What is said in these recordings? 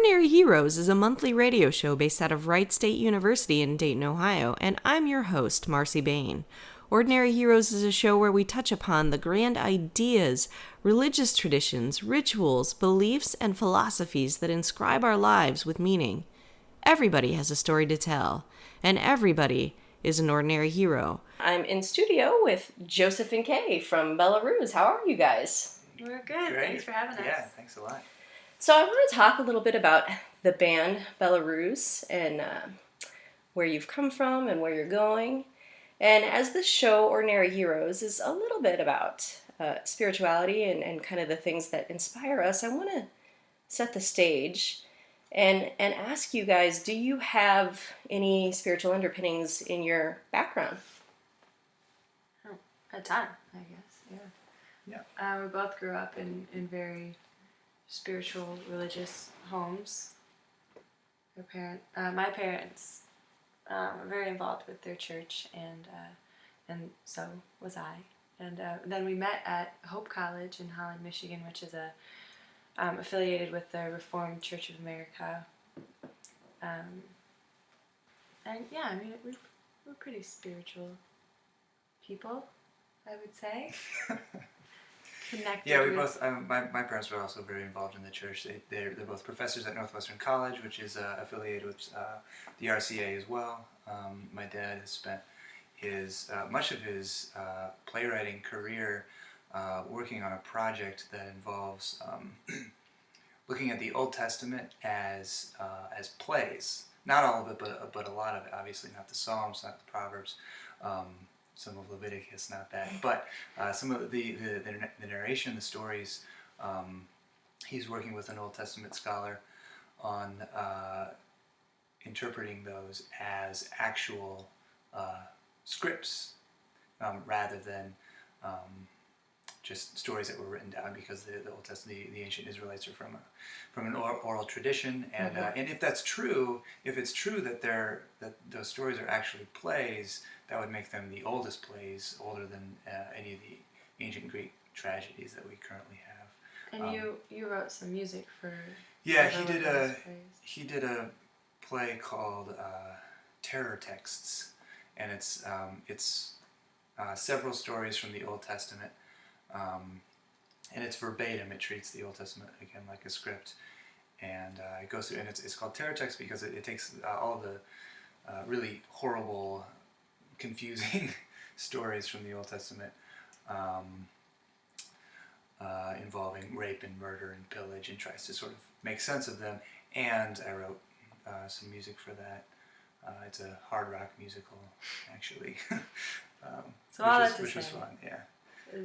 Ordinary Heroes is a monthly radio show based out of Wright State University in Dayton, Ohio, and I'm your host, Marcy Bain. Ordinary Heroes is a show where we touch upon the grand ideas, religious traditions, rituals, beliefs, and philosophies that inscribe our lives with meaning. Everybody has a story to tell, and everybody is an ordinary hero. I'm in studio with Joseph and Kay from Ruse. How are you guys? We're good. Great. Thanks for having us. Yeah, thanks a lot. So I want to talk a little bit about the band Ruse and where you've come from and where you're going. And as this show, Ordinary Heroes, is a little bit about spirituality and kind of the things that inspire us, I want to set the stage and ask you guys, do you have any spiritual underpinnings in your background? Oh, a ton, I guess, yeah. We both grew up in very spiritual, religious homes. My parents were very involved with their church, and so was I. And then we met at Hope College in Holland, Michigan, which is affiliated with the Reformed Church of America. And yeah, I mean, we're pretty spiritual people, I would say. Connected. Yeah, we both. My parents were also very involved in the church. They're both professors at Northwestern College, which is affiliated with the RCA as well. My dad has spent much of his playwriting career working on a project that involves looking at the Old Testament as plays. Not all of it, but a lot of it. Obviously, not the Psalms, not the Proverbs. Some of Leviticus, not that, but some of the narration, the stories. He's working with an Old Testament scholar on interpreting those as actual scripts rather than just stories that were written down, because the Old Testament, the ancient Israelites are from an oral tradition, and and if that's true, if it's true that those stories are actually plays, that would make them the oldest plays, older than any of the ancient Greek tragedies that we currently have. And you wrote some music for. Yeah, he did a play called Terror Texts, and it's several stories from the Old Testament. And it's verbatim. It treats the Old Testament again like a script, and it goes through. And it's called Terror Text because it takes all of the really horrible, confusing stories from the Old Testament involving rape and murder and pillage, and tries to sort of make sense of them. And I wrote some music for that. It's a hard rock musical, actually, which was fun. Yeah.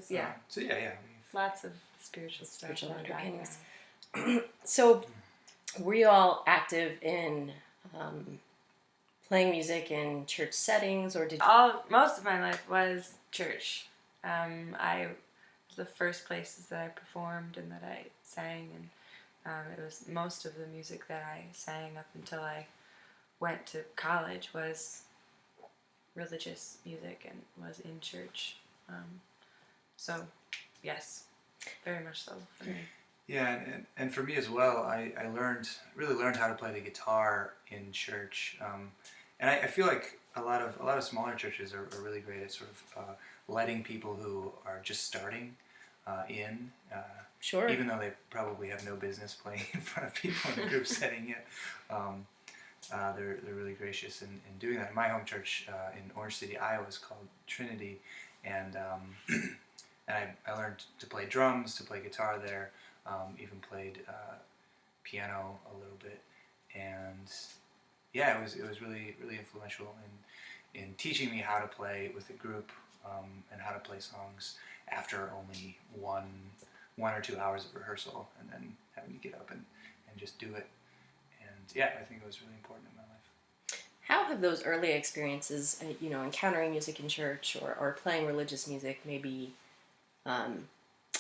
Yeah. So yeah. Lots of spiritual underpinnings. So, were you all active in playing music in church settings, or did most of my life was church. The first places that I performed and that I sang, and it was most of the music that I sang up until I went to college was religious music and was in church. So, yes, very much so for me. Yeah, and for me as well, I really learned how to play the guitar in church, and I feel like a lot of smaller churches are really great at sort of letting people who are just starting in, sure, even though they probably have no business playing in front of people in a group setting yet. They're really gracious in doing that. My home church in Orange City, Iowa, is called Trinity, and I learned to play drums, to play guitar there, even played piano a little bit, and yeah, it was really influential in teaching me how to play with a group and how to play songs after only one or 2 hours of rehearsal, and then having to get up and just do it. And yeah, I think it was really important in my life. How have those early experiences, encountering music in church or playing religious music, maybe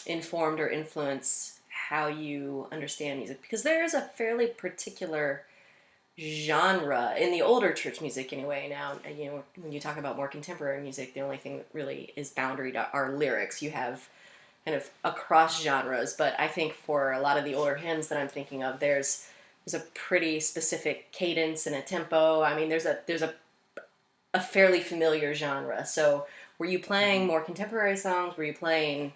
informed or influenced how you understand music? Because there is a fairly particular genre in the older church music anyway. Now, when you talk about more contemporary music, the only thing that really is boundaried are lyrics. You have kind of across genres, but I think for a lot of the older hymns that I'm thinking of, there's there's a pretty specific cadence and a tempo. I mean, there's a fairly familiar genre. So were you playing more contemporary songs? Were you playing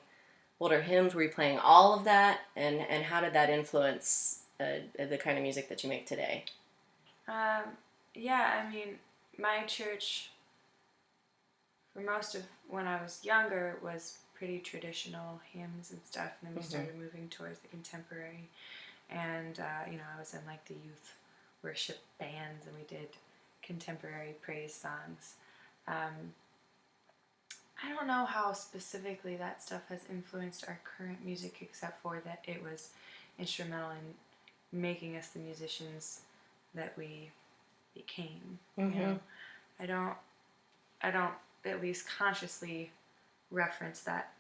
older hymns? Were you playing all of that? And how did that influence the kind of music that you make today? Yeah, I mean, my church, for most of when I was younger, was pretty traditional hymns and stuff, and then we started moving towards the contemporary. And, I was in like the youth worship bands, and we did contemporary praise songs. I don't know how specifically that stuff has influenced our current music, except for that it was instrumental in making us the musicians that we became. I don't at least consciously reference that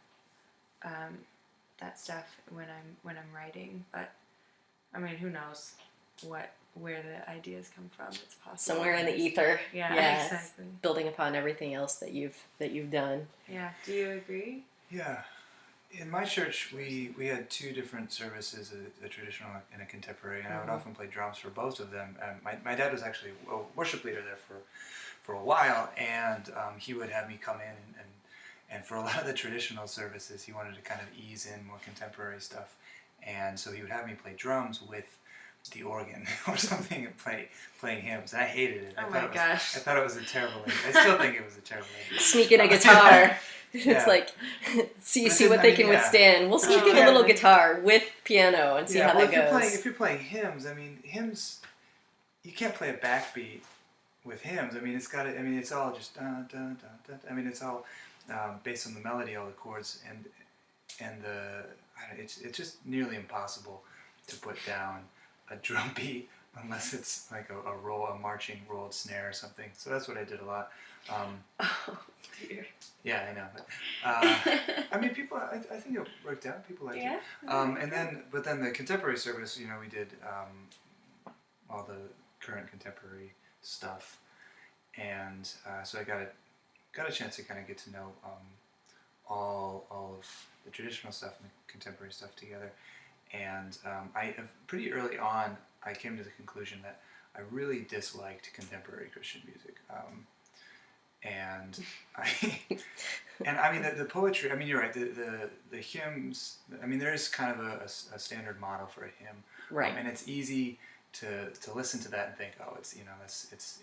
that stuff when I'm writing, but I mean, who knows where the ideas come from? It's possible. Somewhere in the ether. Yeah, exactly. Building upon everything else that you've done. Yeah. Do you agree? Yeah. In my church, we had two different services, a traditional and a contemporary, and I would often play drums for both of them. My dad was actually a worship leader there for a while, and he would have me come in and for a lot of the traditional services, he wanted to kind of ease in more contemporary stuff, and so he would have me play drums with the organ or something and playing hymns, and I hated it. Oh my gosh. I thought it was a terrible idea. I still think it was a terrible idea. Sneak in a guitar. Yeah. It's like, see what they can withstand. We'll sneak in a little guitar with piano and see how that goes. If you're playing hymns, I mean, hymns, you can't play a backbeat with hymns. I mean, it's all just dun, dun, dun, dun. I mean, it's all based on the melody, all the chords, and it's just nearly impossible to put down a drum beat unless it's like a marching rolled snare or something. So that's what I did a lot. Oh dear. Yeah, I know. But, I mean, people. I think it worked out. People liked it. But then the contemporary service, we did all the current contemporary stuff, and so I got a chance to kind of get to know all of the traditional stuff and the contemporary stuff together. And pretty early on, I came to the conclusion that I really disliked contemporary Christian music. And I mean the poetry. I mean, you're right. The hymns. I mean, there is kind of a standard model for a hymn, right? And it's easy to listen to that and think, oh, it's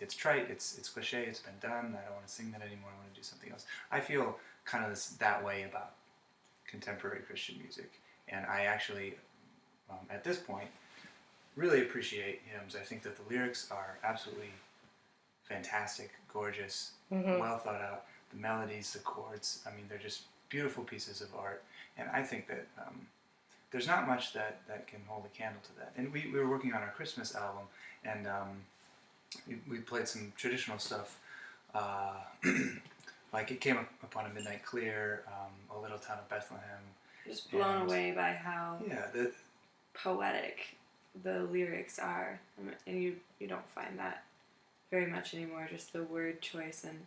it's trite, it's cliche, it's been done. I don't want to sing that anymore. I want to do something else. I feel kind of that way about contemporary Christian music, and I actually, at this point, really appreciate hymns. I think that the lyrics are absolutely fantastic, gorgeous, well thought out. The melodies, the chords, I mean, they're just beautiful pieces of art. And I think that there's not much that can hold a candle to that. And we were working on our Christmas album, and we played some traditional stuff, like It Came Upon a Midnight Clear, A Little Town of Bethlehem. Just blown away by how poetic the lyrics are. And you don't find that very much anymore, just the word choice and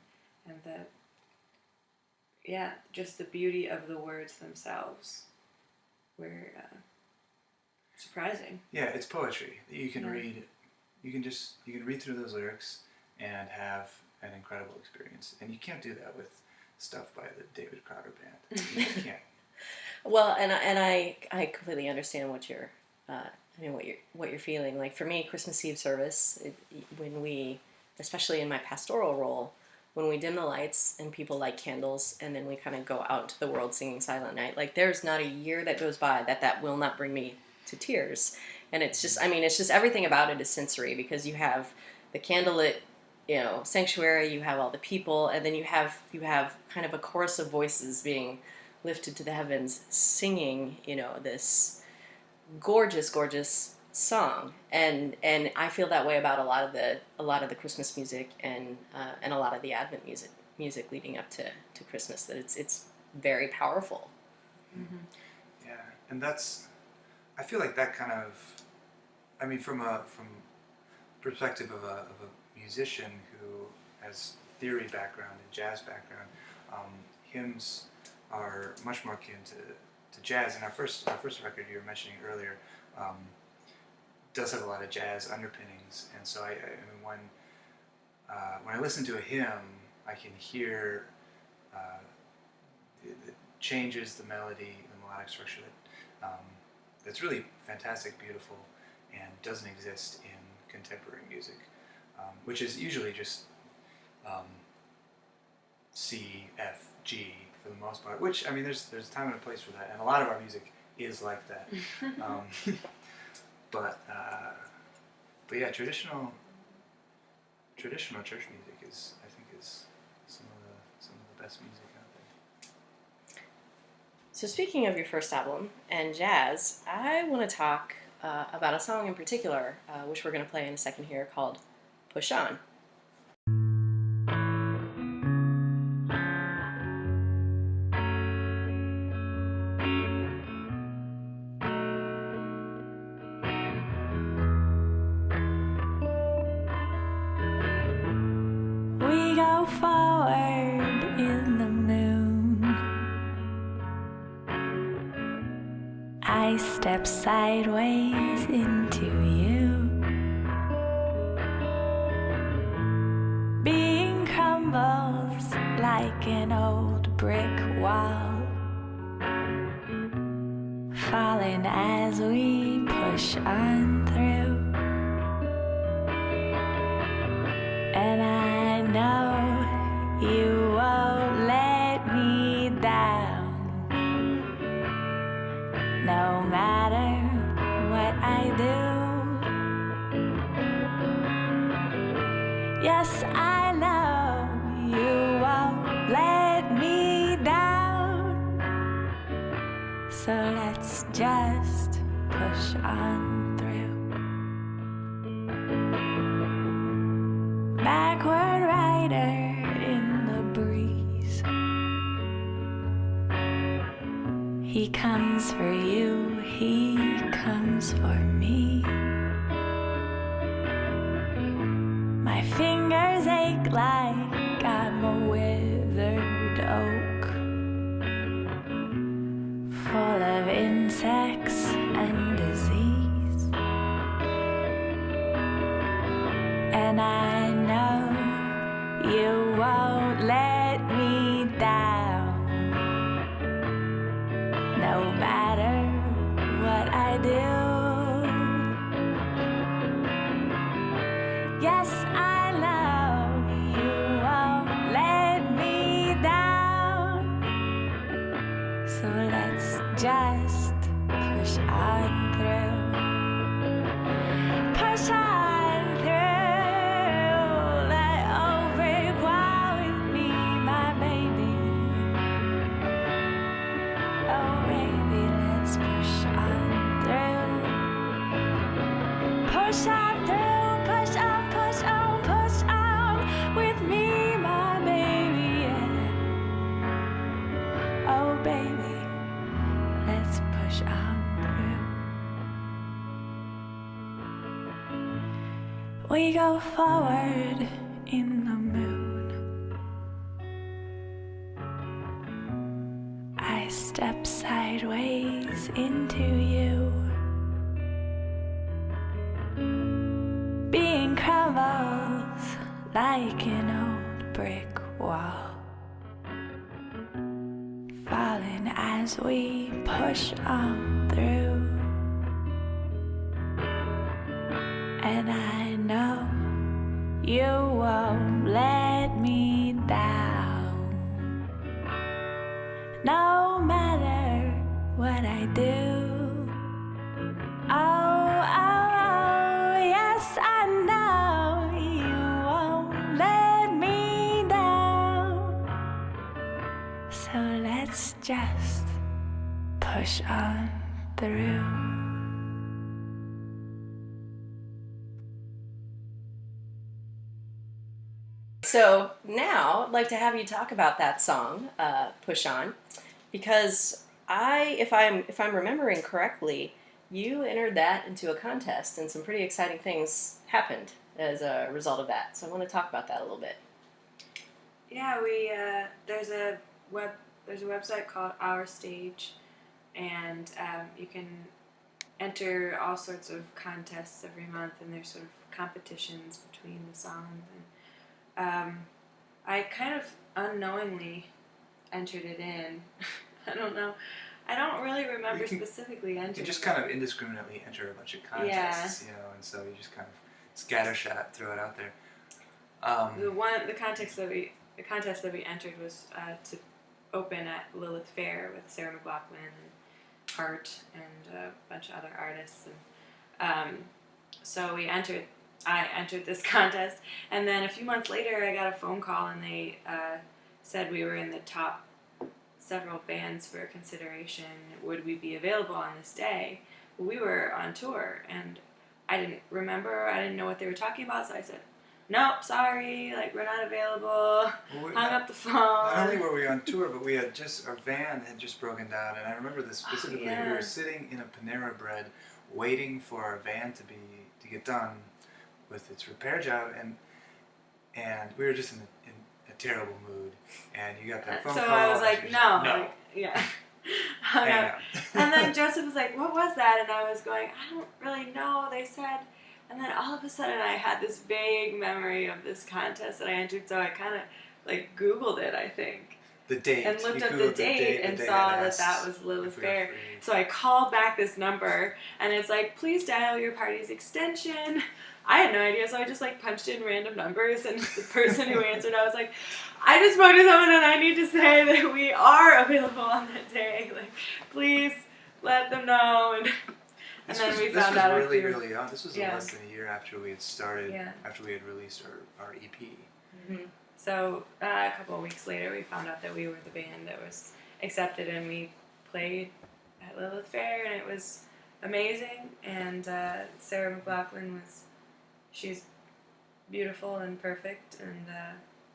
just the beauty of the words themselves were surprising. Yeah, it's poetry. You can read. You can read through those lyrics and have an incredible experience. And you can't do that with stuff by the David Crowder Band. You can't. Well, and I completely understand what you're feeling. Like for me, Christmas Eve service, when we, especially in my pastoral role, when we dim the lights and people light candles and then we kind of go out to the world singing Silent Night, like there's not a year that goes by that will not bring me to tears. And it's just everything about it is sensory, because you have the candlelit, sanctuary, you have all the people, and then you have kind of a chorus of voices being lifted to the heavens singing, this gorgeous, gorgeous song, and I feel that way about a lot of the Christmas music and a lot of the Advent music leading up to Christmas. That it's very powerful. Mm-hmm. Yeah, and I feel like that kind of, I mean, from perspective of a musician who has theory background and jazz background, hymns are much more akin to jazz. And our first record you were mentioning earlier, does have a lot of jazz underpinnings, and so I mean, when I listen to a hymn, I can hear the changes, the melody, the melodic structure that's really fantastic, beautiful, and doesn't exist in contemporary music, which is usually just C, F, G for the most part. Which, I mean, there's a time and a place for that, and a lot of our music is like that. But yeah, traditional church music is, I think, is some of the best music out there. So speaking of your first album and jazz, I want to talk about a song in particular, which we're going to play in a second here, called "Push On." We go forward in the moon. I step sideways into you. Being crumbles like an old brick wall, falling as we push on through. And I know you won't let me down, no matter what I do. Yes, I know you won't let me down, so let's just push on through. Backward rider in the breeze, he comes for you, he comes for me. My fingers ache like I'm a withered oak, full of insects and disease. And I know you won't let me down, no matter what I do. Yes, I know you won't let me down, so let's just push on through. Push on through, let old brick wall with me, my baby. Oh baby, let's push on through. Push on through, push on, push on, push on with me, my baby, yeah. Oh baby, let's push on through. We go forward in the moon. I step sideways into you. Being crumbles like an old brick wall, falling as we push on through. And I know you won't let me down, no matter what I do. Oh, yes, I know you won't let me down, so let's just push on through. So now I'd like to have you talk about that song, "Push On," because if I'm remembering correctly, you entered that into a contest, and some pretty exciting things happened as a result of that. So I want to talk about that a little bit. Yeah, there's a website called Our Stage, and you can enter all sorts of contests every month, and there's sort of competitions between the songs. And I kind of unknowingly entered it in. I don't know. I don't really remember specifically entering. You just kind of indiscriminately enter a bunch of contests, you know, and so you just kind of scattershot, throw it out there. The contest that we entered was to open at Lilith Fair with Sarah McLachlan and Hart and a bunch of other artists, and so I entered this contest, and then a few months later I got a phone call, and they said we were in the top several bands for consideration. Would we be available on this day? We were on tour, and I didn't know what they were talking about, so I said, nope, sorry, like, we're not available. Hung up the phone. Not only were we on tour, but our van had just broken down, and I remember this specifically. Oh, yeah. We were sitting in a Panera Bread waiting for our van to get done with its repair job, and we were just in a terrible mood, and you got that phone so call. I was like, no. Like, yeah. Hang out. And then Joseph was like, what was that? And I was going, I don't really know. They said, and then all of a sudden I had this vague memory of this contest that I entered, so I kind of like Googled it, I think. The date. And looked up the date and saw that was Lilith Fair. So I called back this number, and it's like, please dial your party's extension. I had no idea, so I just like punched in random numbers, and the person who answered, I was like, I just spoke to someone, and I need to say that we are available on that day. Like, please let them know. And then we found out. This was really early on. This was less than a year after we had started, after we had released our EP. Mm-hmm. So a couple of weeks later, we found out that we were the band that was accepted, and we played at Lilith Fair, and it was amazing. And Sarah McLachlan she's beautiful and perfect, and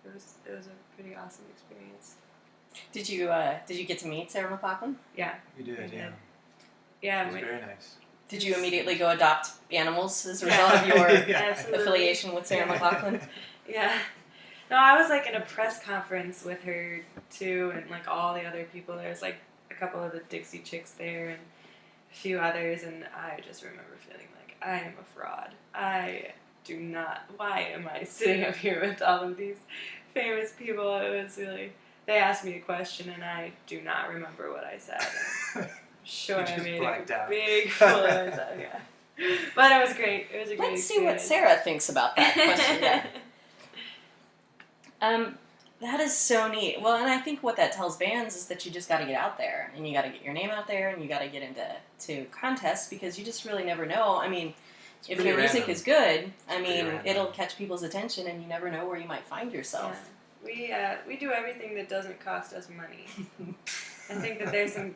it was a pretty awesome experience. Did you get to meet Sarah McLachlan? Yeah, we did. Yeah, it was very nice. Did you immediately go adopt animals as a result of your affiliation with Sarah McLachlan? Yeah. No, I was like in a press conference with her too, and like all the other people. There was like a couple of the Dixie Chicks there and a few others, and I just remember feeling like I am a fraud. I do not. Why am I sitting up here with all of these famous people? It was really. They asked me a question, and I do not remember what I said. Sure, I made a big fool of myself. Yeah, but it was great. It was a great. Let's see what Sarah thinks about that question. Then. That is so neat. Well, and I think what that tells bands is that you just got to get out there, and you got to get your name out there, and you got to get into contests, because you just really never know. I mean, if your music is good, I mean, it'll catch people's attention, and you never know where you might find yourself. Yeah. We do everything that doesn't cost us money. I think that there's some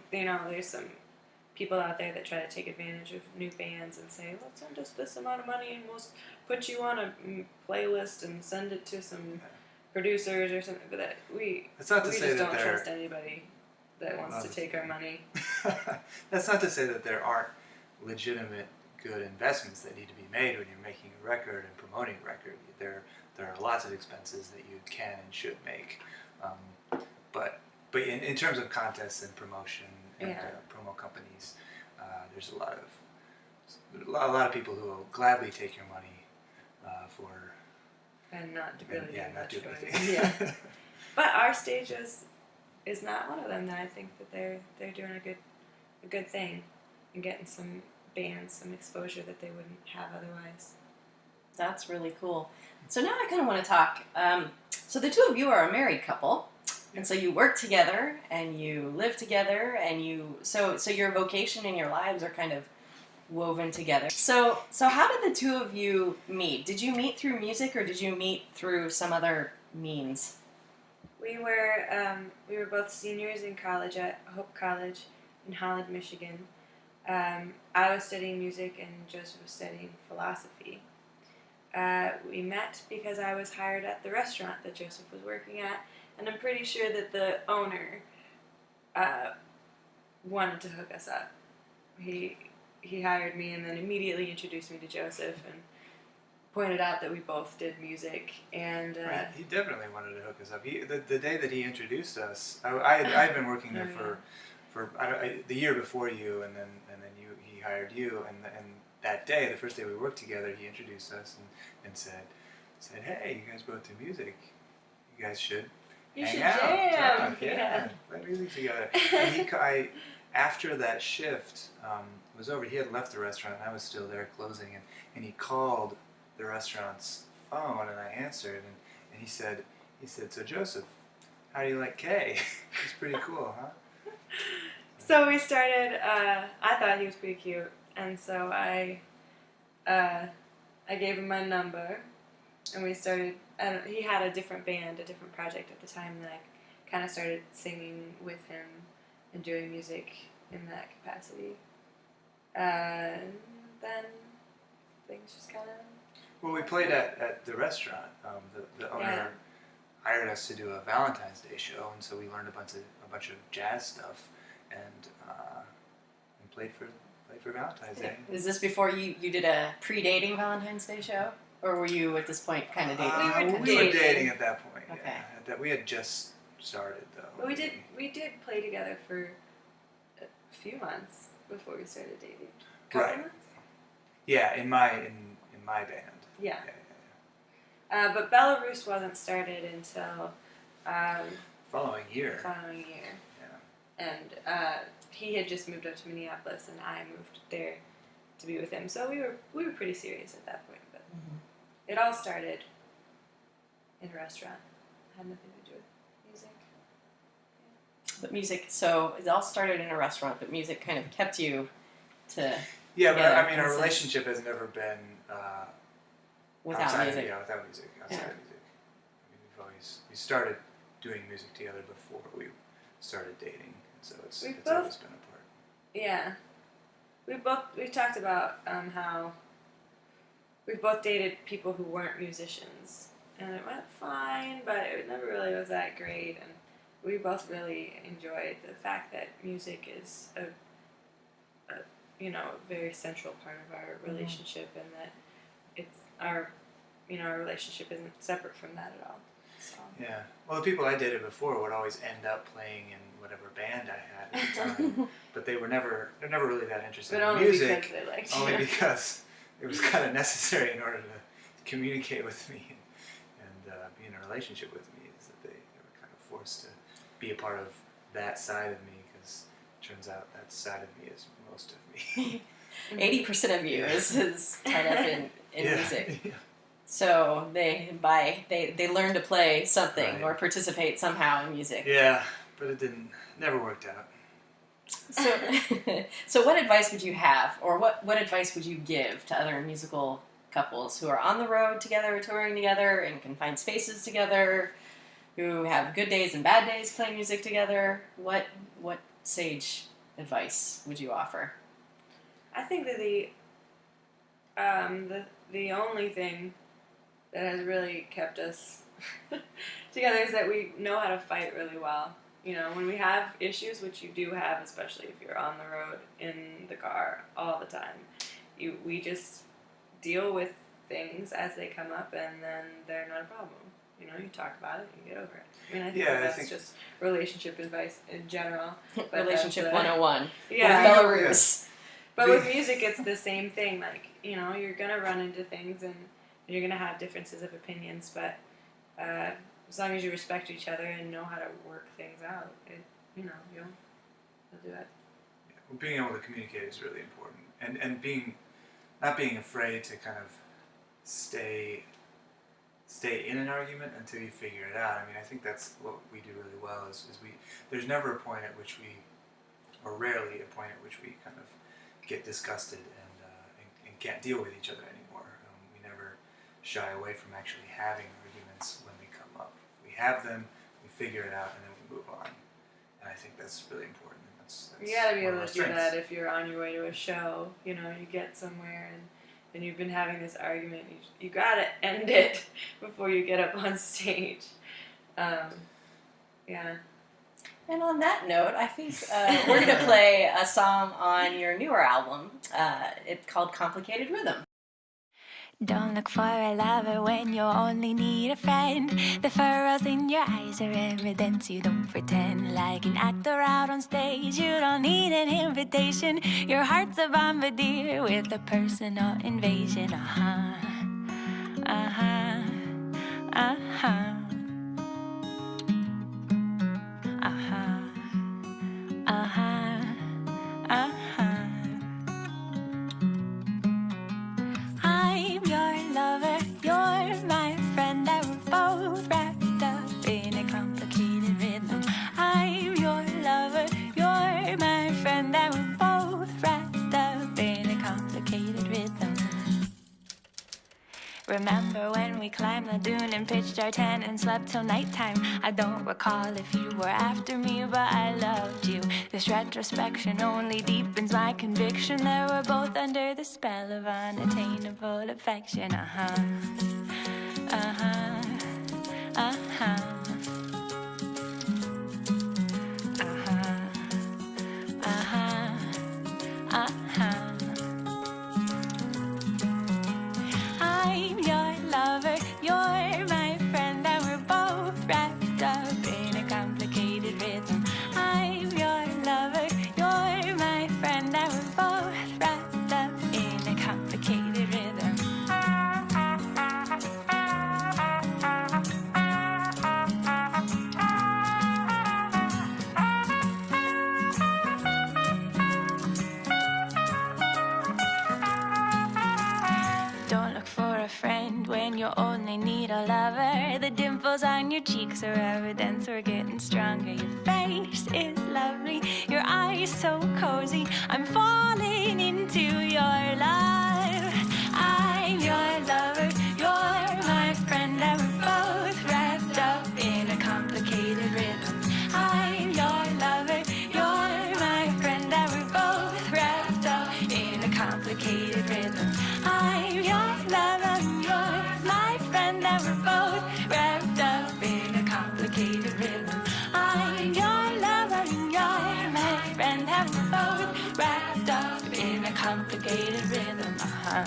people out there that try to take advantage of new bands and say, well, send us this amount of money and we'll put you on a playlist and send it to some producers or something. But we just don't trust anybody that wants to take our money. That's not to say that there aren't legitimate good investments that need to be made when you're making a record and promoting a record. There are lots of expenses that you can and should make. But in terms of contests and promotion and promo companies, there's a lot of people who will gladly take your money for and not really not do anything. Yeah. But our stage is not one of them. That I think that they're doing a good thing and getting some bands some exposure that they wouldn't have otherwise. That's really cool. So now I kind of want to talk. So the two of you are a married couple. And so you work together, and you live together, and so your vocation and your lives are kind of woven together. So how did the two of you meet? Did you meet through music, or did you meet through some other means? We were both seniors in college at Hope College in Holland, Michigan. I was studying music, and Joseph was studying philosophy. We met because I was hired at the restaurant that Joseph was working at. And I'm pretty sure that the owner wanted to hook us up. He hired me and then immediately introduced me to Joseph and pointed out that we both did music. And right. He definitely wanted to hook us up. The day that he introduced us, I had been working there for the year before you, and then he he hired you, and that day, the first day we worked together, he introduced us and said, hey, you guys both do music. You guys should You hang should out, jam. talk, yeah, play music together. And after that shift was over, he had left the restaurant, and I was still there closing, and he called the restaurant's phone, and I answered, and he said, so Joseph, how do you like Kay? He's pretty cool, huh? So we started, I thought he was pretty cute, and so I gave him my number, and we started, he had a different band, a different project at the time, and I kind of started singing with him and doing music in that capacity. And then things just kind of... Well, we played at the restaurant. The owner hired us to do a Valentine's Day show, and so we learned a bunch of jazz stuff, and played for Valentine's Day. Is this before you did a pre-dating Valentine's Day show? Or were you at this point kind of dating? We were dating at that point. Okay. Yeah. That we had just started though. But we did play together for a few months before we started dating. Couple Right. months? Yeah, in my band. Yeah. Yeah. But Belarus wasn't started until Following year. following year. Yeah. And he had just moved up to Minneapolis, and I moved there to be with him. So we were pretty serious at that point. But it all started in a restaurant. It had nothing to do with music. But music, so it all started in a restaurant, but music kind of kept you to Yeah, but together, I mean, in a our sense. relationship has never been without outside music. without music. Outside Yeah. of music. I mean, we started doing music together before we started dating, and so it's We've always been a part. Yeah. We talked about how we've both dated people who weren't musicians, and it went fine, but it never really was that great. And we both really enjoyed the fact that music is a very central part of our relationship, and that it's our relationship isn't separate from that at all. So. Yeah. Well, the people I dated before would always end up playing in whatever band I had at the time, but they're never really that interested But in only music. because they liked Only you. because it was kind of necessary in order to communicate with me and be in a relationship with me, is that they were kind of forced to be a part of that side of me, because it turns out that side of me is most of me. 80% of you is tied up in Yeah. music. Yeah. So they learn to play something Right. or participate somehow in music. Yeah, but it never worked out. So what advice would you have, or what advice would you give to other musical couples who are on the road together, touring together, in confined spaces together, who have good days and bad days playing music together? What sage advice would you offer? I think that the only thing that has really kept us together is that we know how to fight really well. You know, when we have issues, which you do have, especially if you're on the road in the car all the time, we just deal with things as they come up, and then they're not a problem. You know, you talk about it and you get over it. I mean, I think that's just relationship advice in general. But Relationship that's, 101 yeah. with Belarus. But with music, it's the same thing. Like, you know, you're going to run into things, and you're going to have differences of opinions, but as long as you respect each other and know how to work things out, you'll do it. Yeah, well, being able to communicate is really important, and not being afraid to kind of stay in an argument until you figure it out. I mean, I think that's what we do really well. Is there's never a point at which or rarely a point at which we kind of get disgusted and can't deal with each other anymore. We never shy away from actually having arguments when they come up. We have them, we figure it out, and then we move on. And I think that's really important. That's You gotta be one of able our to do strengths. that if you're on your way to a show. You know, you get somewhere and you've been having this argument. You gotta end it before you get up on stage. Yeah. And on that note, I think we're going to play a song on your newer album. It's called Complicated Rhythm. Don't look for a lover when you only need a friend. The furrows in your eyes are evidence you don't pretend. Like an actor out on stage, you don't need an invitation. Your heart's a bombardier with a personal invasion. Uh-huh, uh-huh, uh-huh, uh-huh, uh-huh, uh-huh. I'm your lover, you're my friend, that we're both wrapped up in a complicated rhythm. I'm your lover, you're my friend, that we're both wrapped up in a complicated rhythm. Remember when we climbed the dune and pitched our tent and slept till nighttime? I don't recall if you were after me, but I loved you. This retrospection only deepens my conviction that we're both under the spell of unattainable affection. Uh-huh, uh-huh, uh-huh, uh-huh, uh-huh, uh-huh. I'm your lover, you're my friend, and we're both wrapped up in a complicated rhythm. I'm your lover, you're my friend, and we're both wrapped up in a complicated rhythm. Don't look for a friend when you only need a lover. The dimples on your cheeks are evidence we're getting stronger. Your face is lovely, your eyes so cozy. I'm falling into your love. I'm your lover, you're my friend, and we're both wrapped up in a complicated rhythm. I'm your lover, you're my friend, and we're both wrapped up in a complicated rhythm. I'm your lover, you're my friend, and we're both wrapped up in a complicated rhythm. I'm your lover, you're my friend, and we're both wrapped up in a complicated rhythm. Uh-huh.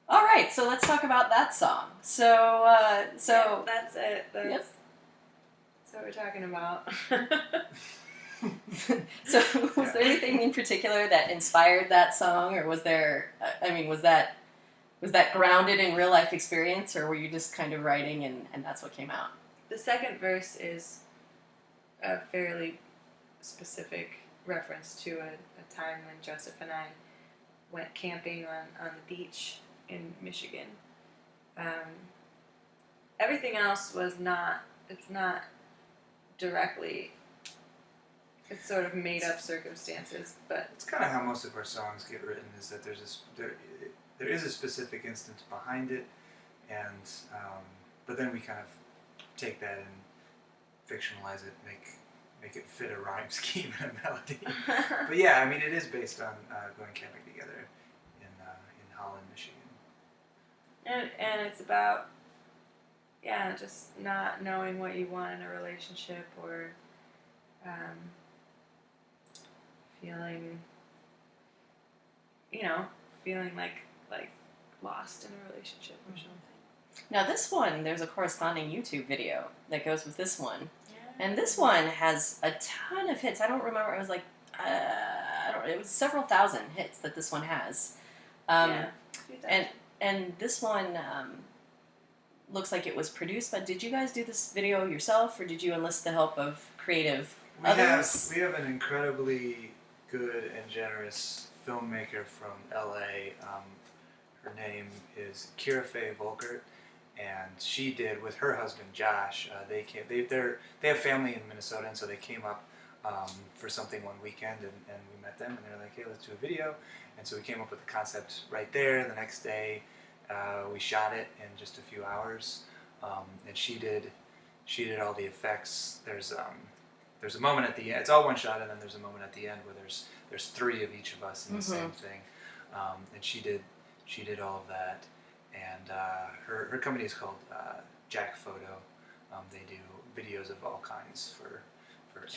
All right, so let's talk about that song. So Yeah, that's it. That's, Yep. that's what we're talking about. so was there anything in particular that inspired that song, or was there? I mean, was that grounded in real life experience, or were you just kind of writing and that's what came out? The second verse is a fairly specific reference to a time when Joseph and I went camping on the beach in Michigan. Everything else was not, it's not directly, it's sort of made up circumstances, but It's kind of how most of our songs get written, is that there is a specific instance behind it, and but then we kind of take that and fictionalize it, make it fit a rhyme scheme and a melody. But yeah, I mean, it is based on going camping together in Holland, Michigan. and it's about, yeah, just not knowing what you want in a relationship, or feeling, feeling like lost in a relationship or something. Now this one, there's a corresponding YouTube video that goes with this one, Yeah. and this one has a ton of hits. I don't remember. It was like it was several thousand hits that this one has. Yeah. And this one looks like it was produced. But did you guys do this video yourself, or did you enlist the help of creative others? We have an incredibly good and generous filmmaker from LA. Her name is Kira Faye Volkert, and she did with her husband Josh. They have family in Minnesota, and so they came up for something one weekend, and we met them, and they're like, hey, let's do a video. And so we came up with the concept right there. The next day, we shot it in just a few hours, and she did all the effects. There's there's a moment at the end. It's all one shot, and then there's a moment at the end where there's 3 of each of us in the same thing. And she did all of that, and her company is called Jack Photo. They do videos of all kinds for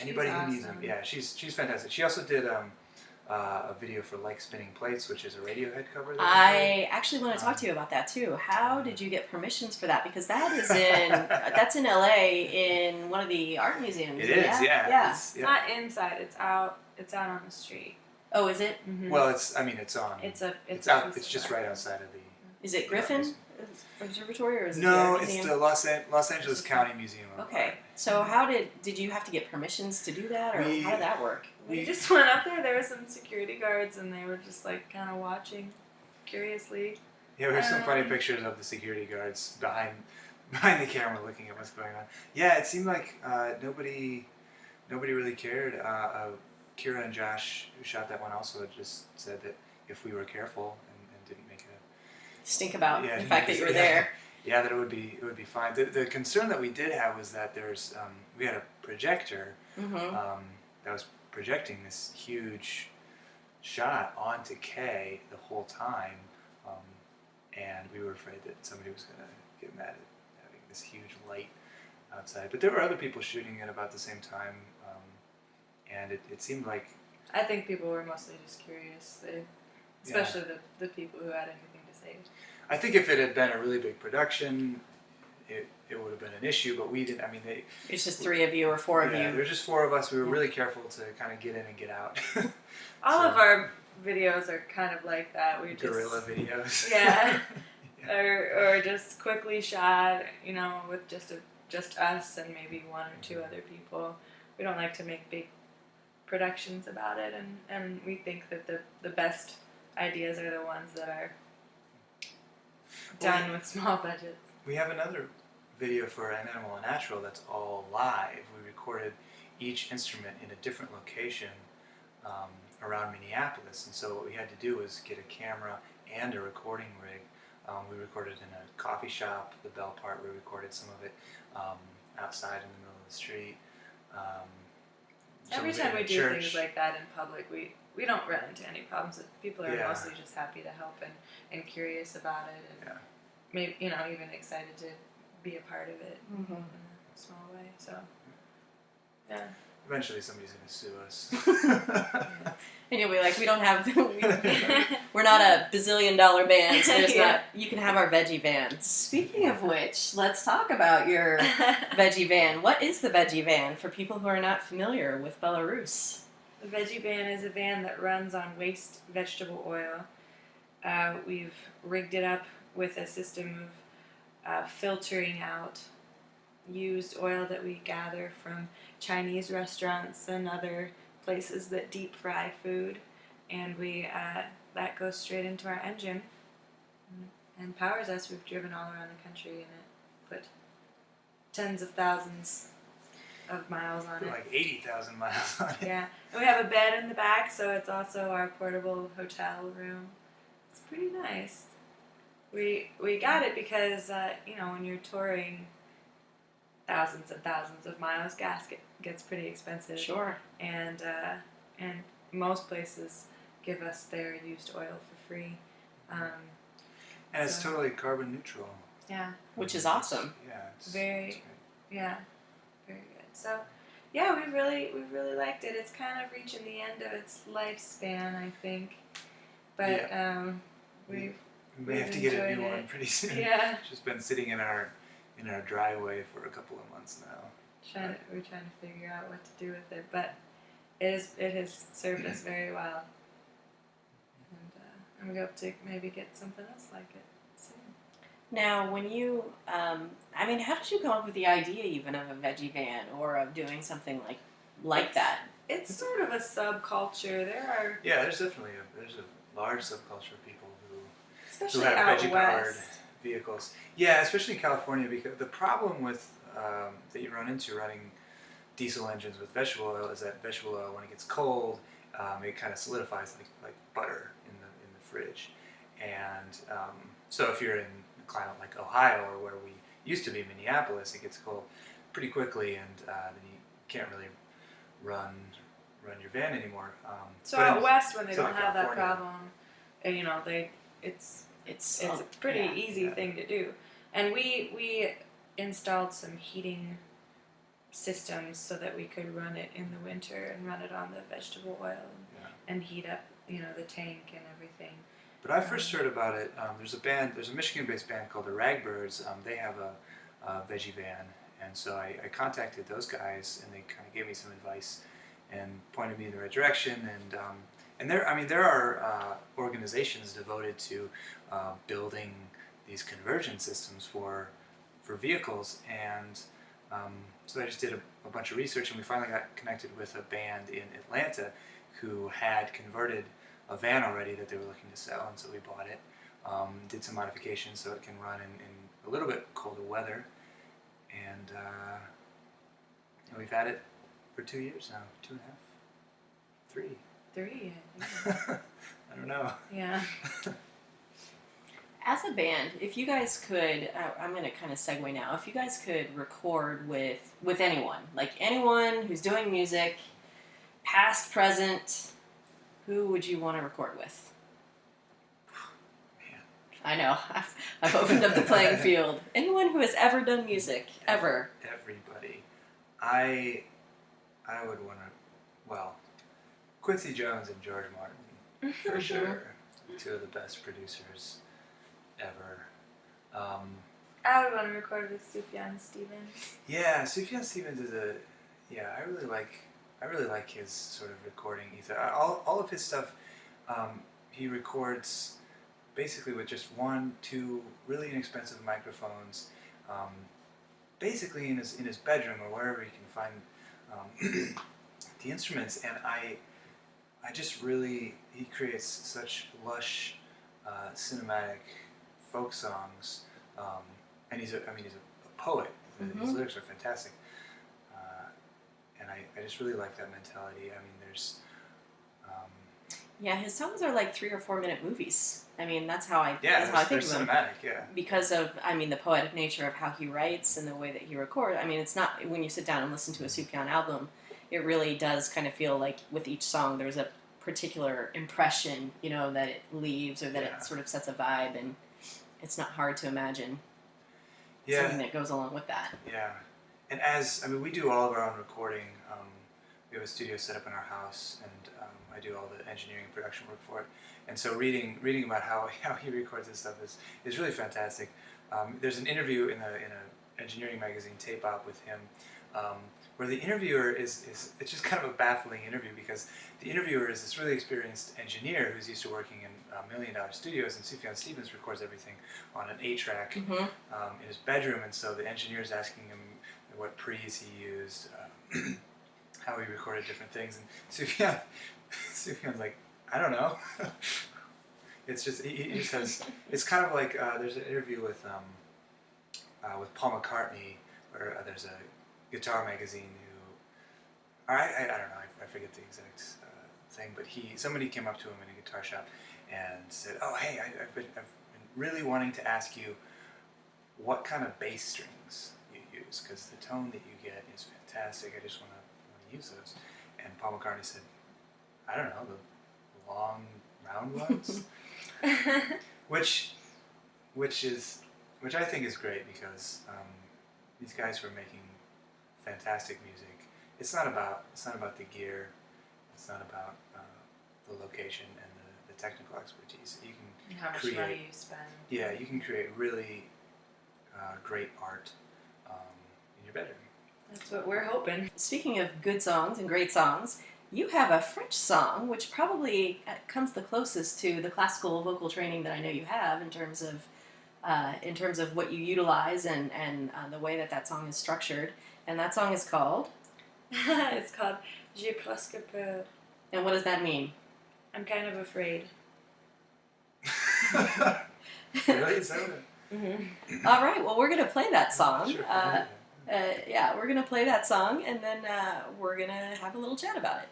anybody who needs them. Yeah, she's fantastic. She also did a video for Like Spinning Plates, which is a Radiohead cover. I actually want to talk to you about that too. How did you get permissions for that? Because that is that's in LA in one of the art museums. It is, yeah. It's not inside. It's out. It's out on the street. Oh, is it? Mm-hmm. Well, it's on. It's out. It's just right outside of the. Is it Griffin Observatory or is it No, the it's museum? the Los Angeles County Museum of Okay, Art. so how did you have to get permissions to do that, or how did that work? We just went up there. There were some security guards, and they were just like kind of watching curiously. Yeah, there's some funny pictures of the security guards behind the camera looking at what's going on. Yeah, it seemed like nobody really cared. Kira and Josh, who shot that one, also just said that if we were careful and didn't make a Stink about the fact that you were there. Yeah, that it would be fine. The concern that we did have was that we had a projector that was projecting this huge shot onto Kay the whole time, and we were afraid that somebody was going to get mad at having this huge light outside. But there were other people shooting at about the same time, and it seemed like... I think people were mostly just curious, especially the people who had anything to say. I think if it had been a really big production, it would have been an issue, but we didn't. I mean, It's just 3 of you or 4 of you. There were just 4 of us. We were really careful to kind of get in and get out. All of our videos are kind of like that. We just guerrilla videos. Yeah. or just quickly shot, with just us and maybe 1 or 2 other people. We don't like to make big productions about it, and we think that the best ideas are the ones that are done with small budgets. We have another video for An Animal and Natural that's all live. We recorded each instrument in a different location around Minneapolis, and so what we had to do was get a camera and a recording rig. We recorded in a coffee shop, the bell part. We recorded some of it outside in the middle of the street. Every time we do things like that in public, we don't run into any problems. People are mostly just happy to help and curious about it, and maybe even excited to be a part of it in a small way. So, yeah. Eventually, somebody's going to sue us. And you'll be like, we don't have, we're not a bazillion-dollar band, so there's not. You can have our veggie van. Speaking of which, let's talk about your veggie van. What is the veggie van for people who are not familiar with Belarus? The veggie van is a van that runs on waste vegetable oil. We've rigged it up with a system of filtering out used oil that we gather from Chinese restaurants and other places that deep fry food, and that goes straight into our engine and powers us. We've driven all around the country and it put tens of thousands of miles on it. Like 80,000 miles on it. Yeah, and we have a bed in the back, so it's also our portable hotel room. It's pretty nice. We got it because when you're touring thousands and thousands of miles, gas gets pretty expensive. Sure. And most places give us their used oil for free. And it's totally carbon neutral. Yeah. Which is awesome. Yeah. Very good. So, yeah, we really liked it. It's kind of reaching the end of its lifespan, I think. But we may have to get a new one pretty soon. Yeah. It's just been sitting in our driveway for a couple of months now. We're trying to figure out what to do with it, but it has served us very well, and we hope to maybe get something else like it soon. Now, when you, how did you come up with the idea even of a veggie van or of doing something like that? It's sort of a subculture. There's definitely a large subculture of people who especially have out veggie-powered west vehicles. Yeah, especially in California, because the problem with that you run into running diesel engines with vegetable oil is that vegetable oil, when it gets cold, it kind of solidifies like butter in the fridge. And so if you're in a climate like Ohio or where we used to be, Minneapolis, it gets cold pretty quickly, and then you can't really run your van anymore. So but out in west, when they Southern don't have that California- problem, and it's It's a pretty yeah. easy Yeah. thing to do. And we installed some heating systems so that we could run it in the winter and run it on the vegetable oil and heat up, the tank and everything. But I first heard about it. There's a Michigan-based band called the Ragbirds. They have a veggie van, and so I contacted those guys, and they kind of gave me some advice and pointed me in the right direction. And there are organizations devoted to building these conversion systems for vehicles, and so I just did a bunch of research, and we finally got connected with a band in Atlanta who had converted a van already that they were looking to sell, and so we bought it, did some modifications so it can run in a little bit colder weather, and we've had it for 2 years now, 2.5, 3. 3, I think. I don't know. Yeah. As a band, if you guys could, I'm going to kind of segue now. If you guys could record with anyone, like anyone who's doing music, past, present, who would you want to record with? Man. I know. I've opened up the playing field. Anyone who has ever done music, ever. Everybody. I would want to, well, Quincy Jones and George Martin, for sure. 2 of the best producers ever. I would want to record with Sufjan Stevens. Yeah, Sufjan Stevens is I really like his sort of recording ether. All of his stuff, he records basically with just 1-2 really inexpensive microphones, basically in his bedroom or wherever he can find the instruments. And I just really, he creates such lush, cinematic folk songs, and he's a poet. His lyrics are fantastic, and I just really like that mentality. I mean, there's Yeah, his songs are like 3 or 4 minute movies. I mean, that's how I they're think of them. cinematic. Yeah, Because of, the poetic nature of how he writes and the way that he records. I mean, it's not, when you sit down and listen to a Sufjan album, it really does kind of feel like with each song there's a particular impression, that it leaves or that it sort of sets a vibe, and it's not hard to imagine something that goes along with that. Yeah, and we do all of our own recording. We have a studio set up in our house, and I do all the engineering and production work for it. And so reading about how he records his stuff is really fantastic. There's an interview in a engineering magazine, Tape Op, with him, where the interviewer it's just kind of a baffling interview, because the interviewer is this really experienced engineer who's used to working in $1 million studios, and Sufjan Stevens records everything on an 8-track in his bedroom, and so the engineer is asking him what pre's he used, how he recorded different things, and Sufjan's like, I don't know. It's just he just has. It's kind of like there's an interview with Paul McCartney, where there's a guitar magazine who, I don't know, I forget the exact thing, but somebody came up to him in a guitar shop and said, "Oh, hey, I've been really wanting to ask you what kind of bass strings you use, because the tone that you get is fantastic. I just want to use those." And Paul McCartney said, "I don't know, the long round ones," which I think is great, because these guys were making fantastic music. It's not about the gear. It's not about the location and the technical expertise. You can How much create, money you spend. Yeah, you can create really great art in your bedroom. That's what we're hoping. Speaking of good songs and great songs, you have a French song, which probably comes the closest to the classical vocal training that I know you have in terms of what you utilize and the way that song is structured. And that song is called? It's called J'ai presque peur. And what does that mean? I'm kind of afraid. Really? Is that what All right, well, we're going to play that song. Sure, Yeah, we're going to play that song, and then we're going to have a little chat about it.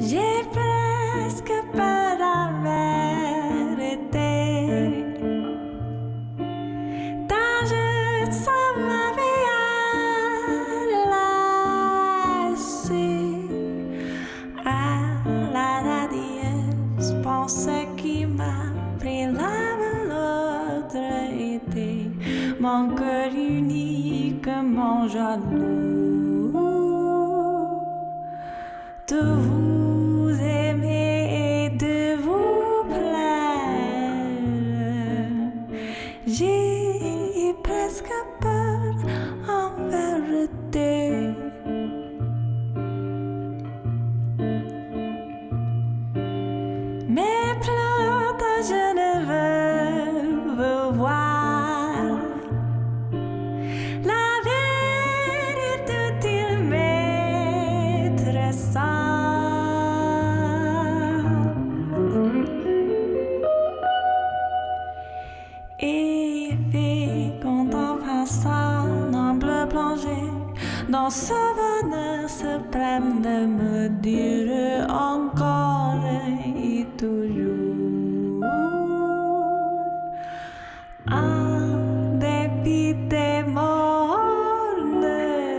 J'ai presque pas la vérité. Tant je sens de vous aimer et de vous plaire. J'ai presque peur en vérité. Mais plutôt je ne veux voir la vérité il m'être et quand en passant humble plongée dans ce bonheur suprême de me dire encore et toujours en dépit des morts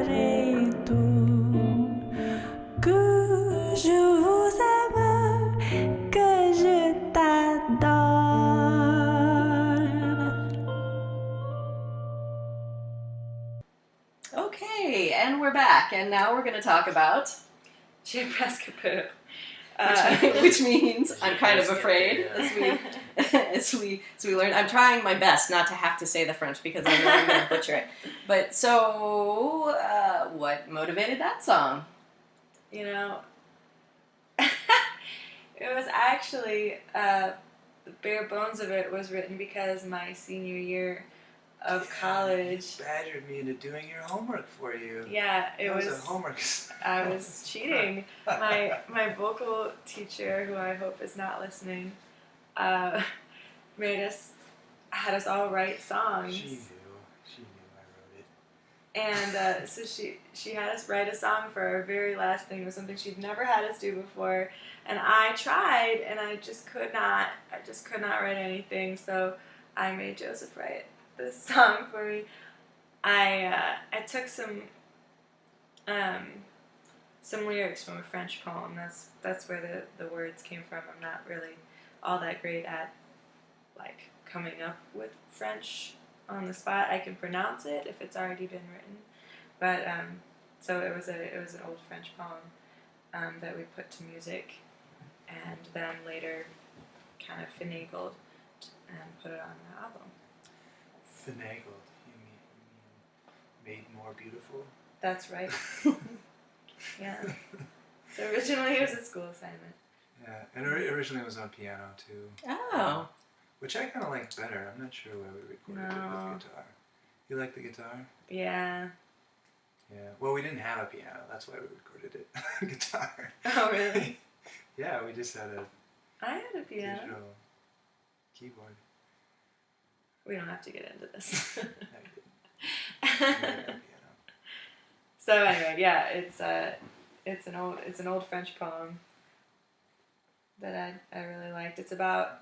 et tout que je vous aime, que je t'adore. Okay, and we're back, and now we're going to talk about, J'ai presque peur. which means I'm kind of afraid as we learn. I'm trying my best not to have to say the French because I know I'm going to butcher it. But so, what motivated that song? You know, it was actually, the bare bones of it was written because my senior year of college. You badgered me into doing your homework for you. Yeah, it That was was. a homework. I was cheating. My vocal teacher, who I hope is not listening, had us all write songs. She knew I wrote it. And so she had us write a song for our very last thing. It was something she'd never had us do before. And I tried, and I just could not write anything. So I made Joseph write this song for me. I took some lyrics from a French poem. That's where the words came from. I'm not really all that great at like coming up with French on the spot. I can pronounce it if it's already been written, but so it was an old French poem that we put to music, and then later kind of finagled and put it on the album. Finagled. You mean made more beautiful? That's right. Yeah. So originally it was a school assignment. Yeah, and originally it was on piano too. Oh. Which I kind of like better. I'm not sure why we recorded it with guitar. You like the guitar? Yeah. Yeah. Well, we didn't have a piano. That's why we recorded it. Guitar. Oh, really? Yeah, we just had a I had a piano. digital keyboard. We don't have to get into this. No, you didn't. We didn't have a piano. So anyway, yeah, it's an old French poem that I really liked. It's about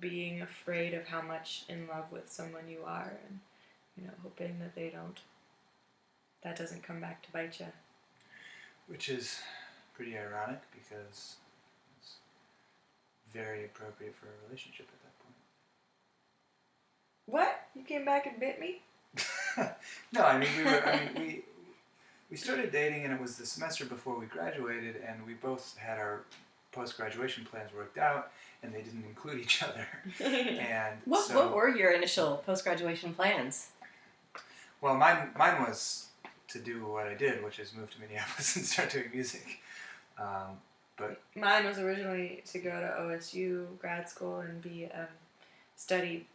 being afraid of how much in love with someone you are, and hoping that doesn't come back to bite you. Which is pretty ironic because it's very appropriate for a relationship at that point. What? You came back and bit me? No, we started dating, and it was the semester before we graduated, and we both had our post-graduation plans worked out, and they didn't include each other. And What were your initial post-graduation plans? Well, mine was to do what I did, which is move to Minneapolis and start doing music. But mine was originally to go to OSU grad school and study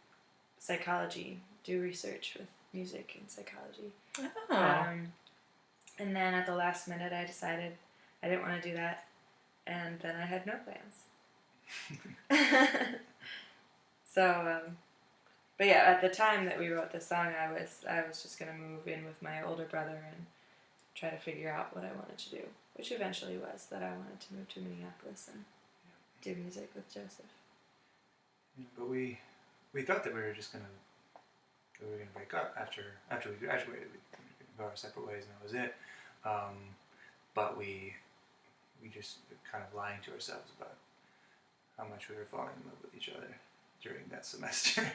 psychology, do research with music and psychology. Oh. And then at the last minute, I decided I didn't want to do that, and then I had no plans. So, but yeah, at the time that we wrote this song, I was just gonna move in with my older brother and try to figure out what I wanted to do, which eventually was that I wanted to move to Minneapolis and do music with Joseph. But we thought that we were gonna break up after we graduated. We were gonna go our separate ways, and that was it. But we just were kind of lying to ourselves about how much we were falling in love with each other during that semester.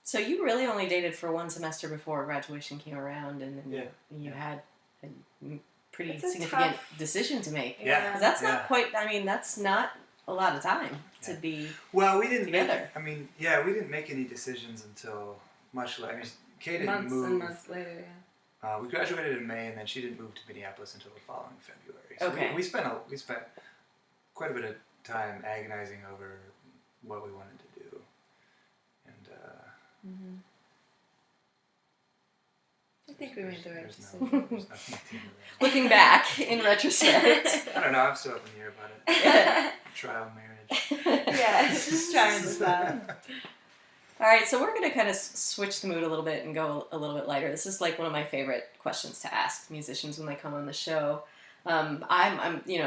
So you really only dated for one semester before graduation came around, and then you had a pretty It's a significant tough- decision to make. Yeah. 'Cause that's Yeah. not quite, I mean, that's not a lot of time to be Well, we didn't together. we didn't make any decisions until much later. I mean, Kay didn't months move. and months later. Yeah. We graduated in May, and then she didn't move to Minneapolis until the following February. So Okay. we spent quite a bit of time agonizing over what we wanted to do, and I think we made the right there's decision. there's nothing at the end of that. looking back in retrospect. I don't know. I'm still up in the air about it. Trial marriage. Yeah, just trying this out. All right, so we're going to kind of switch the mood a little bit and go a little bit lighter. This is like one of my favorite questions to ask musicians when they come on the show. I'm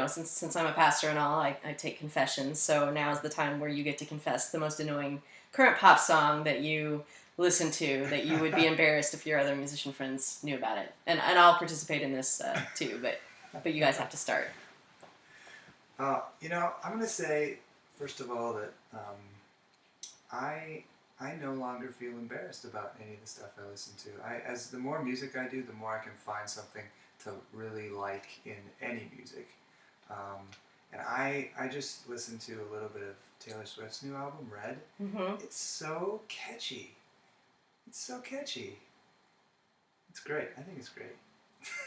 since I'm a pastor and all, I take confessions. So now is the time where you get to confess the most annoying current pop song that you listen to that you would be embarrassed if your other musician friends knew about it. And I'll participate in this too, but you guys have to start. I'm going to say first of all that I no longer feel embarrassed about any of the stuff I listen to. As the more music I do, the more I can find something to really like in any music. And I just listened to a little bit of Taylor Swift's new album, Red. Mm-hmm. It's so catchy. It's great. I think it's great.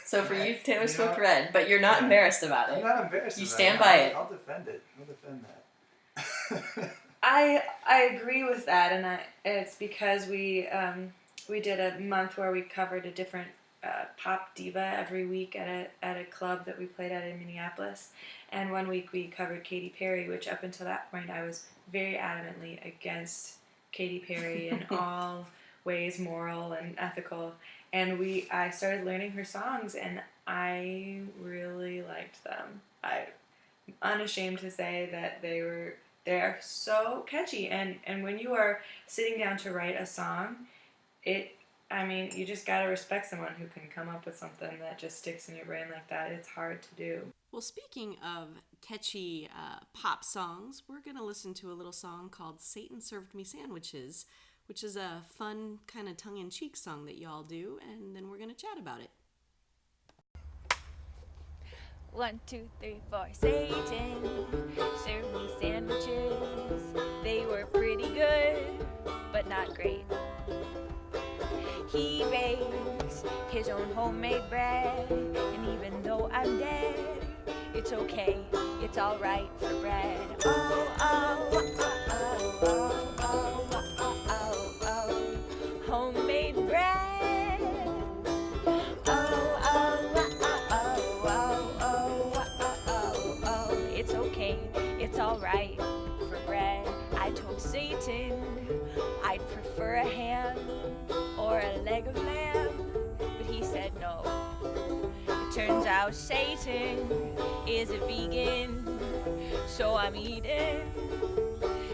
So for you, Taylor You Swift know, Red, but you're not yeah. embarrassed about I'm it. not embarrassed You about stand it. by it. I'll defend it. I'll defend that. I agree with that, and it's because we did a month where we covered a different pop diva every week at a club that we played at in Minneapolis, and one week we covered Katy Perry, which up until that point I was very adamantly against Katy Perry in all ways, moral and ethical, and I started learning her songs and I really liked them. I'm unashamed to say that they are so catchy, and when you are sitting down to write a song, you just gotta respect someone who can come up with something that just sticks in your brain like that. It's hard to do. Well, speaking of catchy pop songs, we're going to listen to a little song called Satan Served Me Sandwiches, which is a fun kind of tongue-in-cheek song that y'all do, and then we're going to chat about it. 1, 2, 3, 4. Satan served me sandwiches. They were pretty good, but not great. He bakes his own homemade bread, and even though I'm dead, it's okay, it's alright for bread. Oh, oh, oh, oh, oh, oh, oh, oh, homemade bread. Oh, oh, oh, oh, oh, oh, oh, it's okay, it's alright for bread. I told Satan I'd prefer a ham or a leg of lamb, but he said no. It turns out Satan is a vegan, so I'm eating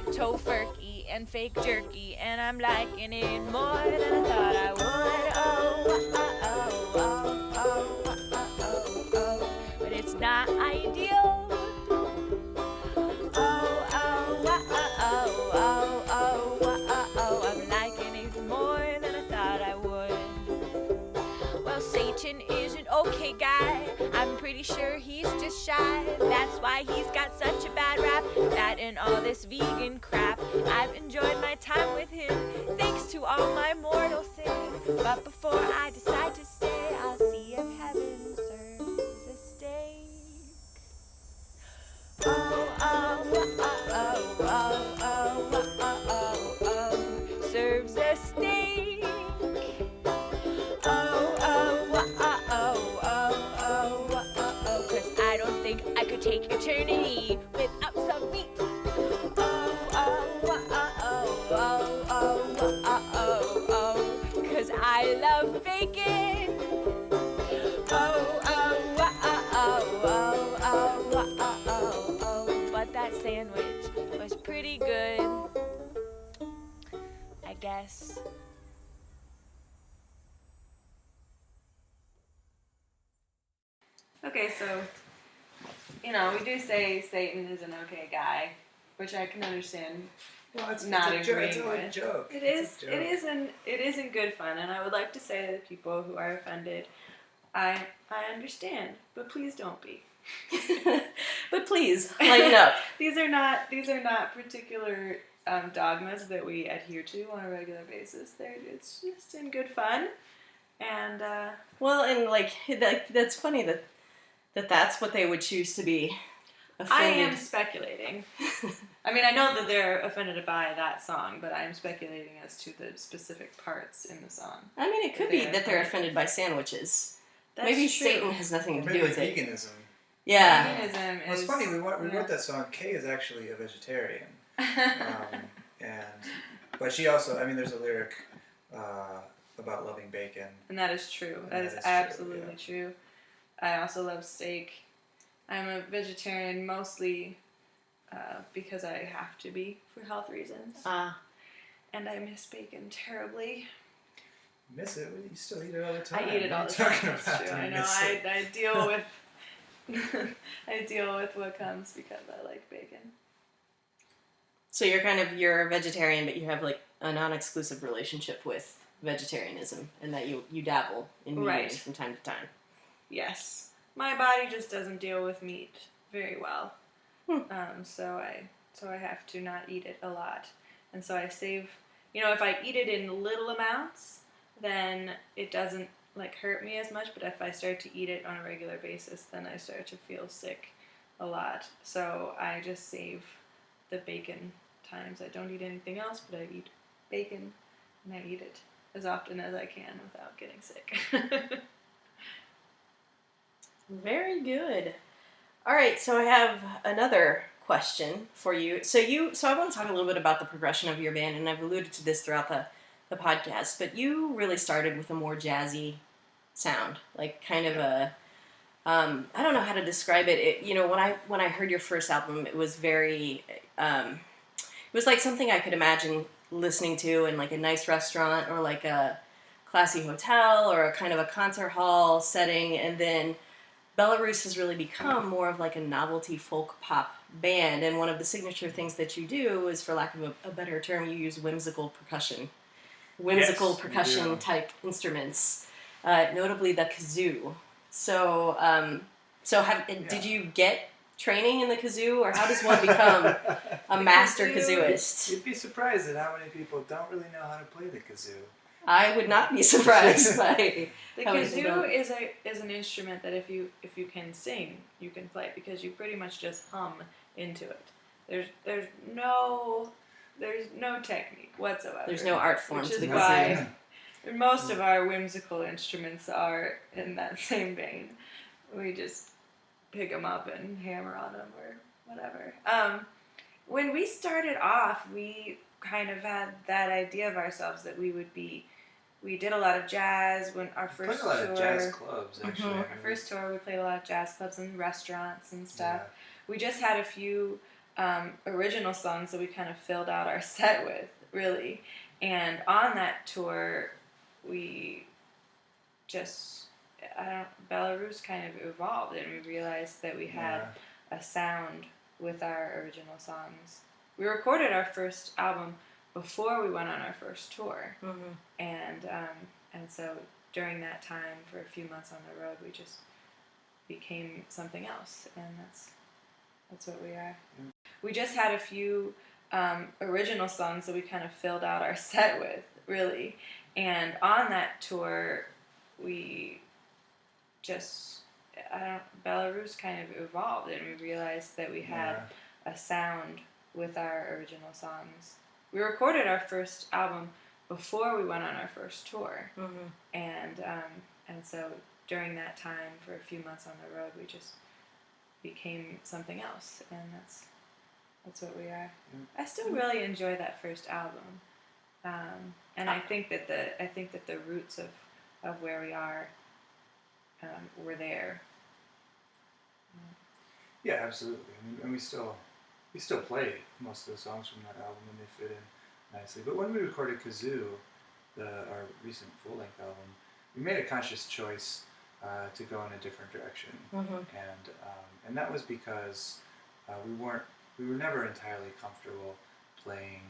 tofurkey and fake jerky, and I'm liking it more than I thought I would. Oh, oh, oh, oh, oh, oh, oh, oh, but it's not ideal. Oh, oh, oh, oh, oh, oh, oh, oh, I'm liking it more than I thought I would. Well, Satan is an okay guy. I'm pretty sure he's just shy. That's why he's got such a bad rap. That and all this vegan crap. I've enjoyed my time with him, thanks to all my mortal sin. But before I decide to stay, I'll see if heaven serves a steak. Oh, oh, oh, oh, oh, oh, oh, oh, oh, serves a steak. Oh, oh, oh, oh, oh, oh, oh, oh, 'cause I don't think I could take eternity without some meat. Oh, oh, oh, oh, oh, oh, oh, oh, 'cause I love bacon. Oh, oh, oh, oh, oh, oh, oh, oh, but that sandwich was pretty good, I guess. Okay, so, we do say Satan is an okay guy, which I can understand. Well, it's Not a joke. agreeing It's a with. joke. It It's is. a joke. It isn't good fun, and I would like to say to the people who are offended, I understand, but please don't be. But please, lighten up. These are not particular dogmas that we adhere to on a regular basis. It's just in good fun, and Well, and that's funny that's what they would choose to be I offended. am speculating. I mean, I know that they're offended by that song, but I am speculating as to the specific parts in the song. I mean, it could be that they're offended by sandwiches. That's Maybe true. Satan has nothing to do with it. Veganism. Yeah. Veganism Well, it's is... funny, we wrote that song. Kay is actually a vegetarian. But she also, I mean, there's a lyric about loving bacon. And that is true. That is true, absolutely true. I also love steak. I'm a vegetarian mostly because I have to be for health reasons. And I miss bacon terribly. Miss it? You still eat it all the time. I eat it all the time. That's true. I know. I deal with I deal with what comes because I like bacon. So you're a vegetarian, but you have like a non-exclusive relationship with vegetarianism, and that you dabble in meat Right. from time to time. Yes, my body just doesn't deal with meat very well. So I have to not eat it a lot, and so I save. If I eat it in little amounts, then it doesn't hurt me as much. But if I start to eat it on a regular basis, then I start to feel sick a lot. So I just save the bacon times. I don't eat anything else, but I eat bacon, and I eat it as often as I can without getting sick. Very good. All right, so I have another question for you. So I want to talk a little bit about the progression of your band, and I've alluded to this throughout the podcast, but you really started with a more jazzy sound, like kind of a, I don't know how to describe it. When I heard your first album, it was very, it was like something I could imagine listening to in like a nice restaurant or like a classy hotel or a kind of a concert hall setting, and then Belarus has really become more of like a novelty folk pop band, and one of the signature things that you do is, for lack of a better term, you use whimsical percussion type instruments, notably the kazoo. So, did you get training in the kazoo, or how does one become a master kazooist? You'd be surprised at how many people don't really know how to play the kazoo. I would not be surprised by the how many people kazoo don't. is an instrument that if you can sing, you can play, because you pretty much just hum into it. There's no technique whatsoever. There's no art form which to is the why kazoo. most of our whimsical instruments are in that same vein. We just pick them up and hammer on them or whatever. When we started off, we kind of had that idea of ourselves that we did a lot of jazz when our first tour. Played a lot of jazz clubs, actually. Mm-hmm. Our first tour, we played a lot of jazz clubs and restaurants and stuff. Yeah. We just had a few original songs that we kind of filled out our set with, really. And on that tour, we just, Belarus kind of evolved, and we realized that we had a sound with our original songs. We recorded our first album before we went on our first tour, and so during that time, for a few months on the road, we just became something else, and that's what we are. We just had a few original songs that we kind of filled out our set with, really, and on that tour, we just, Belarus kind of evolved, and we realized that we had a sound with our original songs. We recorded our first album before we went on our first tour, and so during that time, for a few months on the road, we just became something else, and that's what we are. I still really enjoy that first album, and I think that the roots of where we are were there. Yeah, absolutely. And we still play most of the songs from that album, and they fit in nicely. But when we recorded Kazoo, our recent full-length album, we made a conscious choice to go in a different direction, and that was because we were never entirely comfortable playing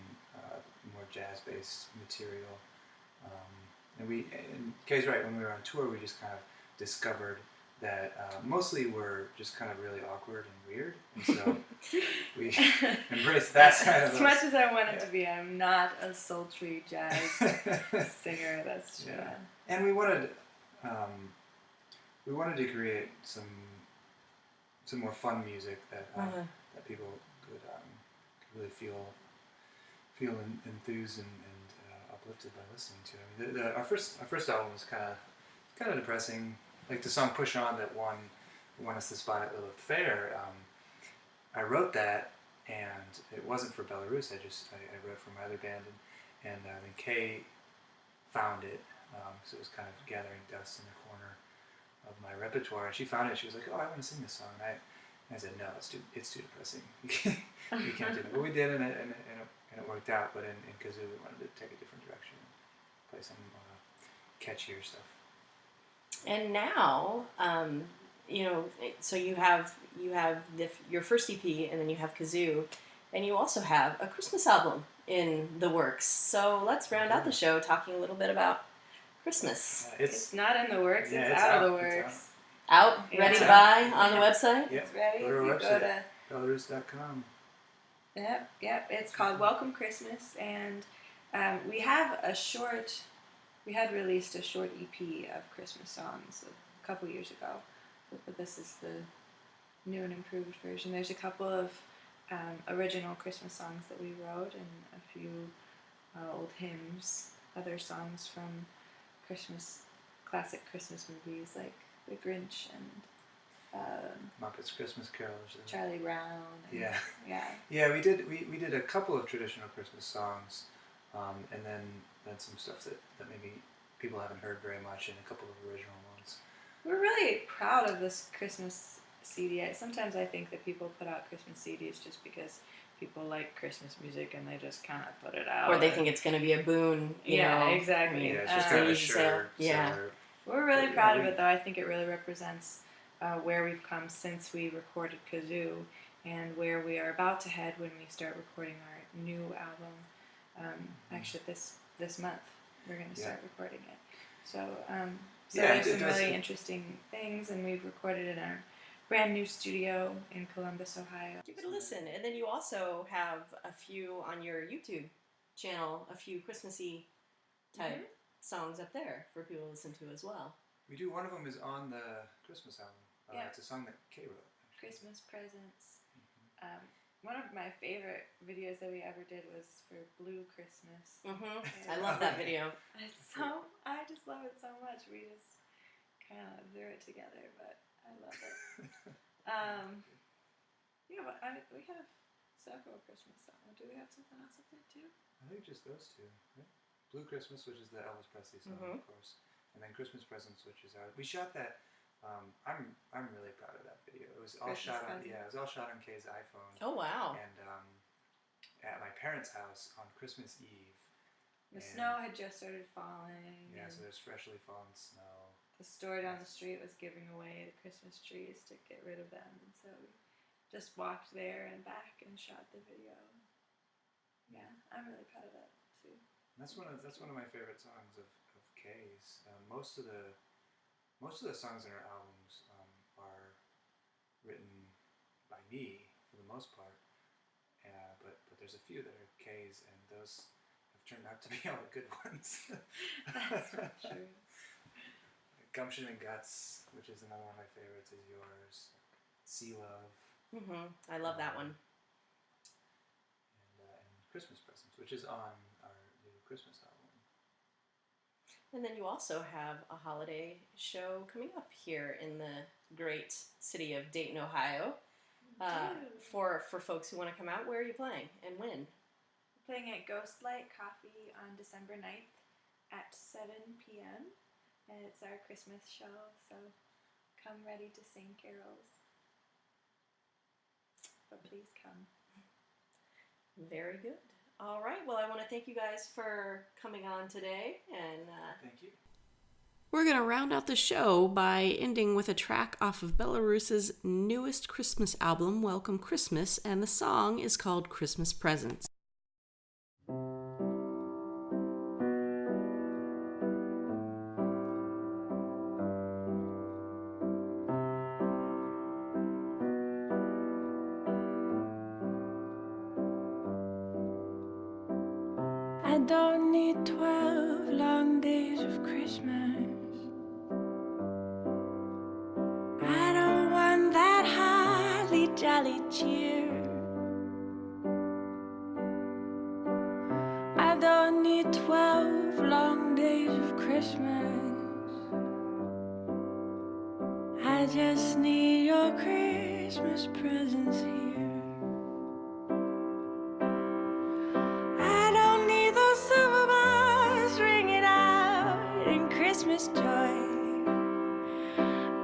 more jazz-based material. And Kay's right. When we were on tour, we just kind of discovered that mostly were just kind of really awkward and weird, and so we embraced that side of us. As much as I wanted to be, I'm not a sultry jazz singer. That's true. Yeah. And we wanted to create some more fun music that that people could really feel enthused and uplifted by listening to. I mean, our first album was kind of depressing. Like the song "Push On" that won us the spot at Lilith Fair. I wrote that, and it wasn't for Belarus. I wrote for my other band, and then Kay found it. So it was kind of gathering dust in the corner of my repertoire. And she found it. She was like, "Oh, I want to sing this song." And I said, "No, it's too depressing. You can't do that." But we did, and it worked out. But in kazoo, we wanted to take a different direction, and play some catchier stuff. And now, so you have your first EP, and then you have kazoo, and you also have a Christmas album in the works. So let's round out the show talking a little bit about Christmas. It's not in the works. It's out of the works. Out, ready to buy on the website. Yep. It's ready. Go to our Go website, belarus.com. Yep. It's called Welcome Christmas, and we had released a short EP of Christmas songs a couple years ago, but this is the new and improved version. There's a couple of original Christmas songs that we wrote, and a few old hymns, other songs from classic Christmas movies like The Grinch and Muppets Christmas Carols. Charlie Brown. And, Yeah. We did a couple of traditional Christmas songs, and then some stuff that maybe people haven't heard very much, and a couple of original ones. We're really proud of this Christmas CD. Sometimes I think that people put out Christmas CDs just because people like Christmas music and they just kind of put it out. Or they think it's going to be a boon. You know? Exactly. Yeah, it's just kind of a shirt. We're really proud of it, though. I think it really represents where we've come since we recorded Kazoo, and where we are about to head when we start recording our new album. Actually, this month we're going to start recording it. So there's some really interesting things, and we've recorded in our brand new studio in Columbus, Ohio. Give it a listen. And then you also have a few on your YouTube channel, a few Christmassy type songs up there for people to listen to as well. We do. One of them is on the Christmas album. It's a song that Kay wrote. Christmas Presents. One of my favorite videos that we ever did was for Blue Christmas. I love that video. I just love it so much. We just kind of threw it together, but I love it. But we have several Christmas songs. Do we have something else up there too? I think just those two. Right? Blue Christmas, which is the Elvis Presley song, of course, and then Christmas Presents, which is ours. We shot that. I'm really proud of that video. It was all shot on Kay's iPhone. Oh wow! And at my parents' house on Christmas Eve. The snow had just started falling. Yeah, so there's freshly fallen snow. The store down the street was giving away the Christmas trees to get rid of them, and so we just walked there and back and shot the video. Yeah, I'm really proud of that too. That's one of my favorite songs of Kay's. Most of the songs in our albums are written by me for the most part, but there's a few that are Kay's, and those have turned out to be all the good ones. That's not true. Gumption and Guts, which is another one of my favorites, is yours. Sea Love. I love that one. And Christmas Presents, which is on our new Christmas album. And then you also have a holiday show coming up here in the great city of Dayton, Ohio. For folks who want to come out, where are you playing and when? Playing at Ghostlight Coffee on December 9th at 7 p.m. And it's our Christmas show, so come ready to sing carols. But please come. Very good. All right. Well, I want to thank you guys for coming on today. And thank you. We're going to round out the show by ending with a track off of Belarus's newest Christmas album, Welcome Christmas, and the song is called Christmas Presents. don't need 12 long days of Christmas. I don't want that holly jolly cheer. I don't need 12 long days of Christmas. I just need your Christmas presents here. I don't need those silver bells ringing out in Christmas joy.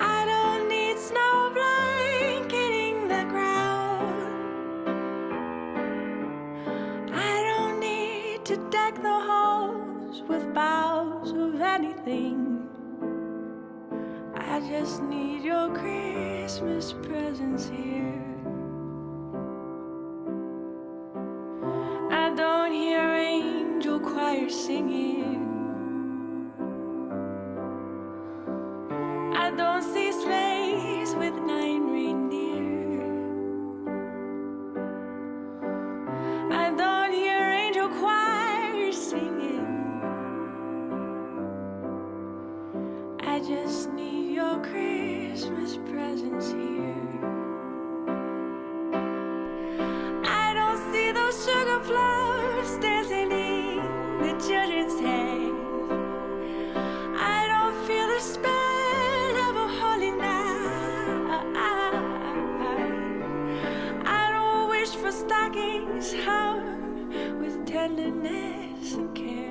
I don't need snow blanketing the ground. I don't need to deck the halls with boughs of anything. I just need your Christmas presents here. I don't hear angel choirs singing. I don't see sleighs with 9 reindeer. I don't hear angel choirs singing. I just need your Christmas presents here. I don't see those sugar plums dancing in the children's hands. I don't feel the spell of a holy night. I don't wish for stockings hung with tenderness and care.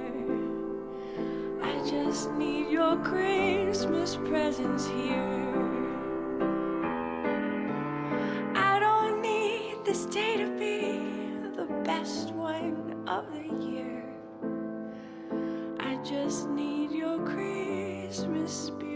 I just need your Christmas presents here. I don't need this day to be the best one of the year. I just need your Christmas spirit.